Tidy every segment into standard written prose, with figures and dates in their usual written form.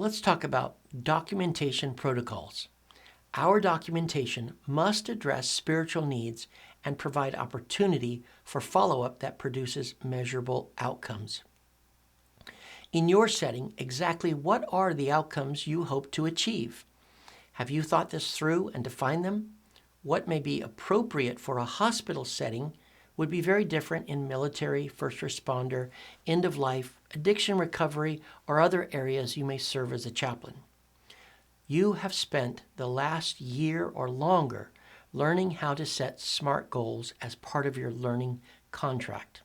let's talk about documentation protocols. Our documentation must address spiritual needs and provide opportunity for follow-up that produces measurable outcomes. In your setting, exactly what are the outcomes you hope to achieve? Have you thought this through and defined them? What may be appropriate for a hospital setting would be very different in military, first responder, end of life, addiction recovery, or other areas you may serve as a chaplain. You have spent the last year or longer learning how to set SMART goals as part of your learning contract.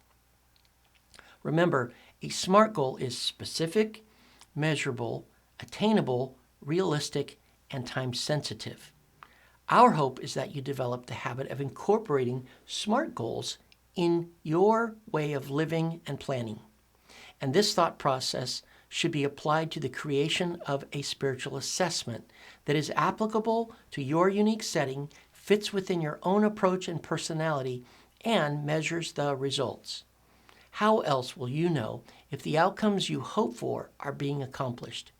Remember, a SMART goal is specific, measurable, attainable, realistic, and time-sensitive. Our hope is that you develop the habit of incorporating SMART goals in your way of living and planning. And this thought process should be applied to the creation of a spiritual assessment that is applicable to your unique setting, fits within your own approach and personality, and measures the results. How else will you know if the outcomes you hope for are being accomplished?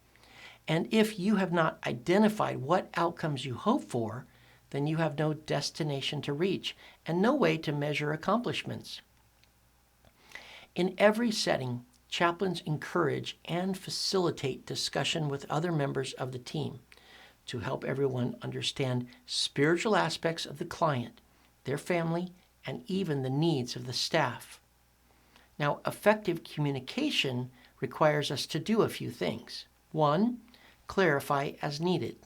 And if you have not identified what outcomes you hope for, then you have no destination to reach and no way to measure accomplishments. In every setting, chaplains encourage and facilitate discussion with other members of the team to help everyone understand spiritual aspects of the client, their family, and even the needs of the staff. Now, effective communication requires us to do a few things. 1, clarify as needed.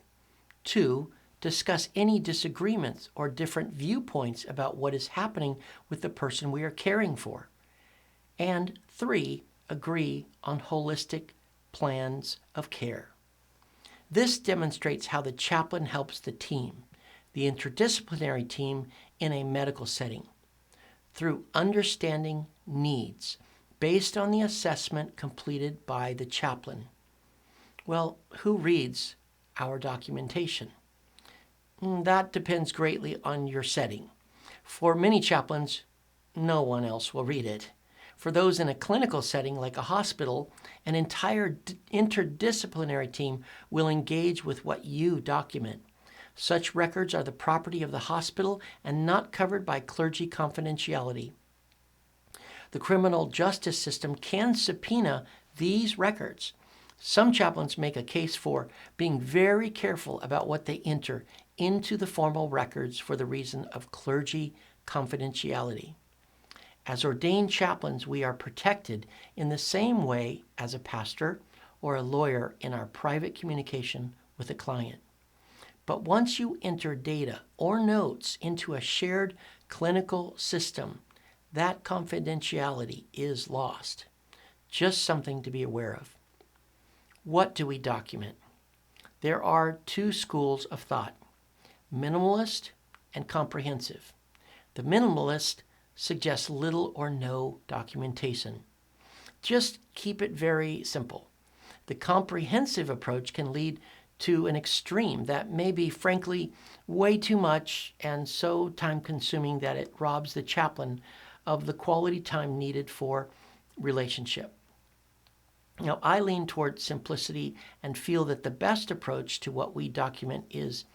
2, discuss any disagreements or different viewpoints about what is happening with the person we are caring for. And 3, agree on holistic plans of care. This demonstrates how the chaplain helps the team, the interdisciplinary team in a medical setting, through understanding needs based on the assessment completed by the chaplain. Well, who reads our documentation? That depends greatly on your setting. For many chaplains, no one else will read it. For those in a clinical setting like a hospital, an entire interdisciplinary team will engage with what you document. Such records are the property of the hospital and not covered by clergy confidentiality. The criminal justice system can subpoena these records. Some chaplains make a case for being very careful about what they enter into the formal records for the reason of clergy confidentiality. As ordained chaplains, we are protected in the same way as a pastor or a lawyer in our private communication with a client. But once you enter data or notes into a shared clinical system, that confidentiality is lost. Just something to be aware of. What do we document? There are 2 schools of thought, minimalist and comprehensive. The minimalist suggests little or no documentation. Just keep it very simple. The comprehensive approach can lead to an extreme that may be, frankly, way too much and so time-consuming that it robs the chaplain of the quality time needed for relationship. Now, I lean toward simplicity and feel that the best approach to what we document is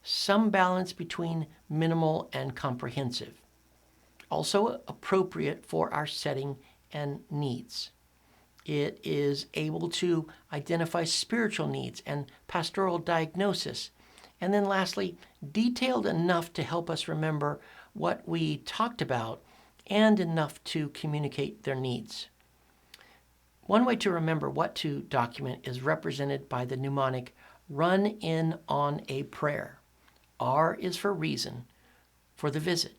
some balance between minimal and comprehensive, also appropriate for our setting and needs. It is able to identify spiritual needs and pastoral diagnosis. And then lastly, detailed enough to help us remember what we talked about and enough to communicate their needs. One way to remember what to document is represented by the mnemonic run in on a prayer. R is for reason, for the visit.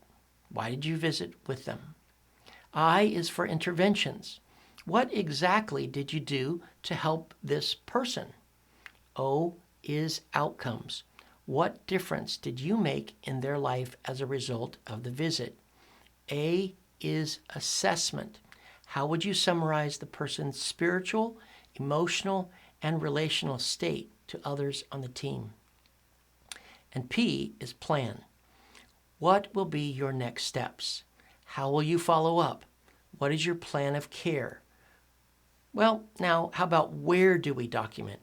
Why did you visit with them? I is for interventions. What exactly did you do to help this person? O is outcomes. What difference did you make in their life as a result of the visit? A is assessment. How would you summarize the person's spiritual, emotional, and relational state to others on the team? And P is plan. What will be your next steps? How will you follow up? What is your plan of care? Well, now, how about where do we document?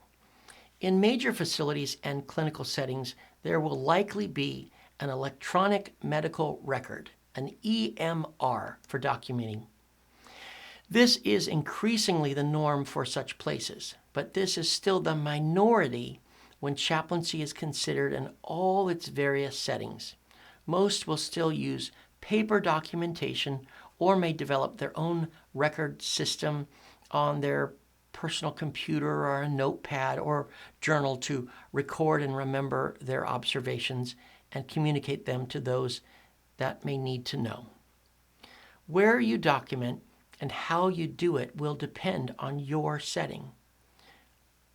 In major facilities and clinical settings, there will likely be an electronic medical record, an EMR, for documenting. This is increasingly the norm for such places, but this is still the minority when chaplaincy is considered in all its various settings. Most will still use paper documentation or may develop their own record system on their personal computer or a notepad or journal to record and remember their observations and communicate them to those that may need to know. Where you document and how you do it will depend on your setting.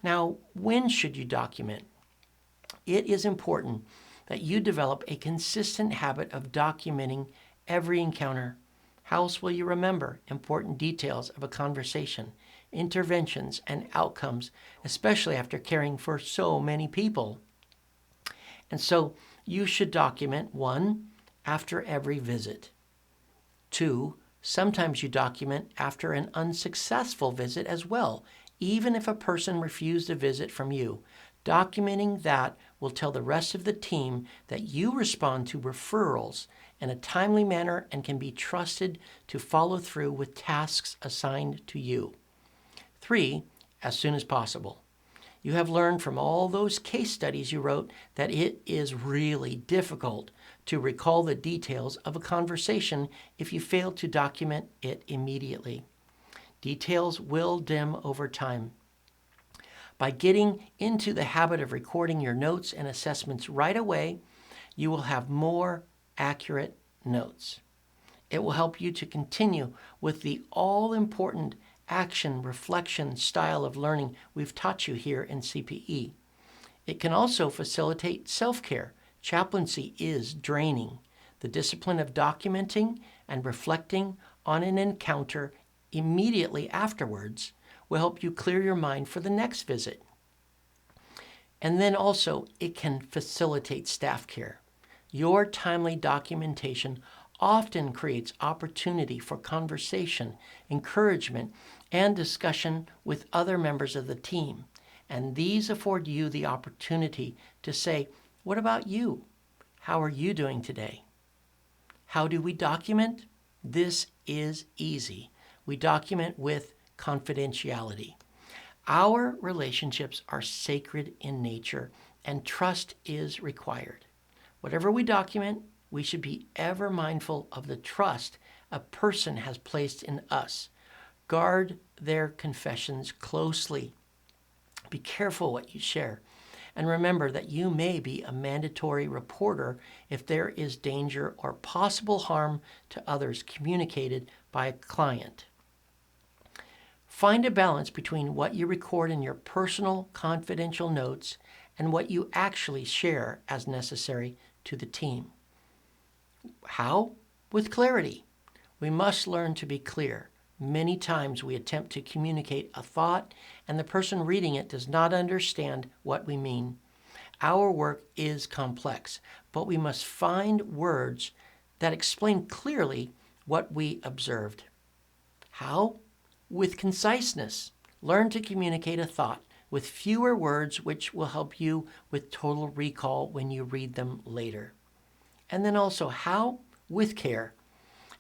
Now, when should you document? It is important that you develop a consistent habit of documenting every encounter. How else will you remember important details of a conversation, interventions, and outcomes, especially after caring for so many people? And so you should document 1, after every visit. 2, sometimes you document after an unsuccessful visit as well, even if a person refused a visit from you. Documenting that will tell the rest of the team that you respond to referrals in a timely manner and can be trusted to follow through with tasks assigned to you. 3, as soon as possible. You have learned from all those case studies you wrote that it is really difficult to recall the details of a conversation if you fail to document it immediately. Details will dim over time. By getting into the habit of recording your notes and assessments right away, you will have more accurate notes. It will help you to continue with the all-important action, reflection style of learning we've taught you here in CPE. It can also facilitate self-care. Chaplaincy is draining. The discipline of documenting and reflecting on an encounter immediately afterwards will help you clear your mind for the next visit. And then also, it can facilitate staff care. Your timely documentation often creates opportunity for conversation, encouragement, and discussion with other members of the team. And these afford you the opportunity to say, "What about you? How are you doing today?" How do we document? This is easy. We document with confidentiality. Our relationships are sacred in nature, and trust is required. Whatever we document, we should be ever mindful of the trust a person has placed in us. Guard their confessions closely. Be careful what you share. And remember that you may be a mandatory reporter if there is danger or possible harm to others communicated by a client. Find a balance between what you record in your personal, confidential notes and what you actually share as necessary to the team. How? With clarity. We must learn to be clear. Many times we attempt to communicate a thought and the person reading it does not understand what we mean. Our work is complex, but we must find words that explain clearly what we observed. How? With conciseness. Learn to communicate a thought with fewer words, which will help you with total recall when you read them later. And then also, how? With care.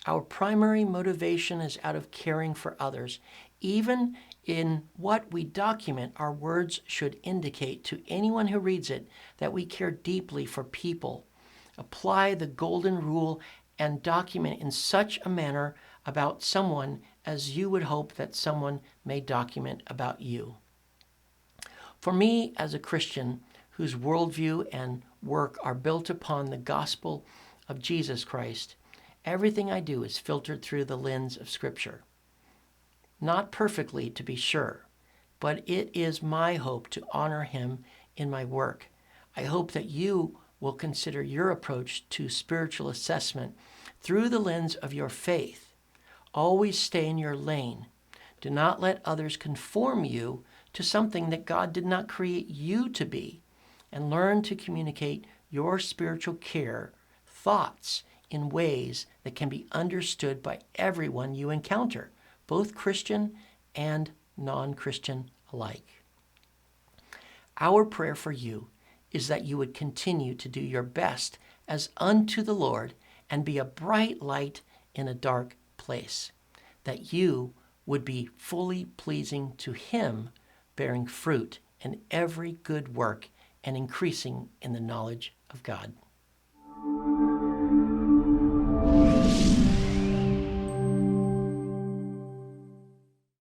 Our primary motivation is out of caring for others. Even in what we document, our words should indicate to anyone who reads it that we care deeply for people. Apply the golden rule and document in such a manner about someone as you would hope that someone may document about you. For me, as a Christian whose worldview and work are built upon the gospel of Jesus Christ, everything I do is filtered through the lens of Scripture. Not perfectly, to be sure, but it is my hope to honor Him in my work. I hope that you will consider your approach to spiritual assessment through the lens of your faith. Always stay in your lane. Do not let others conform you to something that God did not create you to be, and learn to communicate your spiritual care, thoughts, in ways that can be understood by everyone you encounter, both Christian and non-Christian alike. Our prayer for you is that you would continue to do your best as unto the Lord and be a bright light in a dark place, that you would be fully pleasing to Him, bearing fruit in every good work and increasing in the knowledge of God.